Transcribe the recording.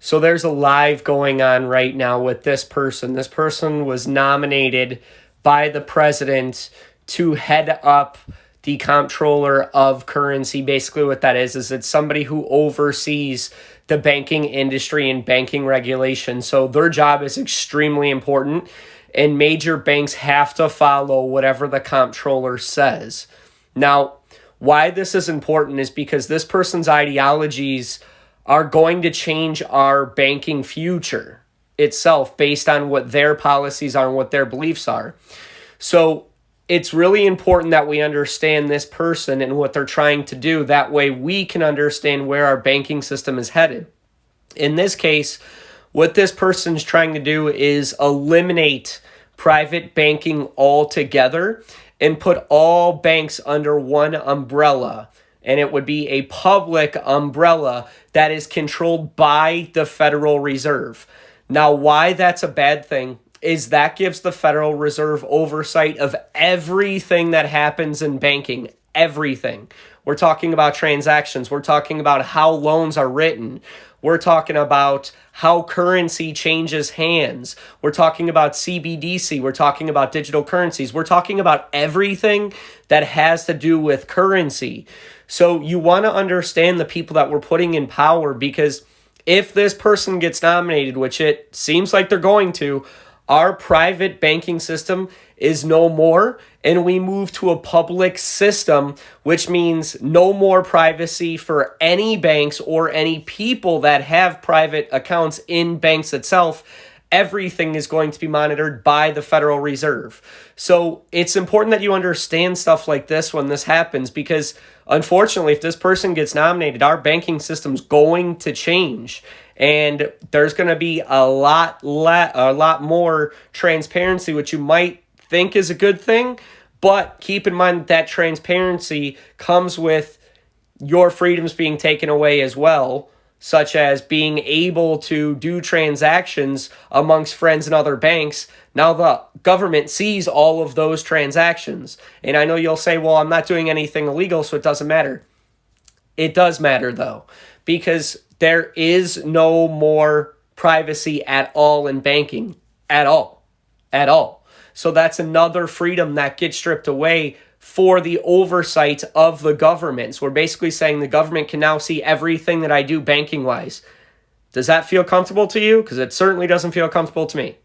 So there's a live going on right now with this person. This person was nominated by the president to head up the Comptroller of Currency. Basically what that is it's somebody who oversees the banking industry and banking regulation. So their job is extremely important, and major banks have to follow whatever the Comptroller says. Now, why this is important is because this person's ideologies are going to change our banking future itself based on what their policies are and what their beliefs are. So it's really important that we understand this person and what they're trying to do. That way we can understand where our banking system is headed. In this case, what this person's trying to do is eliminate private banking altogether and put all banks under one umbrella. And it would be a public umbrella that is controlled by the Federal Reserve. Now, why that's a bad thing is that gives the Federal Reserve oversight of everything that happens in banking, everything. We're talking about transactions. We're talking about how loans are written. We're talking about how currency changes hands. We're talking about CBDC. We're talking about digital currencies. We're talking about everything that has to do with currency. So you want to understand the people that we're putting in power, because if this person gets nominated, which it seems like they're going to, our private banking system is no more, and we move to a public system, which means no more privacy for any banks or any people that have private accounts in banks itself. Everything is going to be monitored by the Federal Reserve. So it's important that you understand stuff like this when this happens, because unfortunately, if this person gets nominated, our banking system's going to change. And there's going to be a lot more transparency, which you might think is a good thing. But keep in mind that transparency comes with your freedoms being taken away as well, such as being able to do transactions amongst friends and other banks. Now the government sees all of those transactions. And I know you'll say, well, I'm not doing anything illegal, so it doesn't matter. It does matter, though, because there is no more privacy at all in banking, at all. So that's another freedom that gets stripped away for the oversight of the government. So we're basically saying the government can now see everything that I do banking-wise. Does that feel comfortable to you? Because it certainly doesn't feel comfortable to me.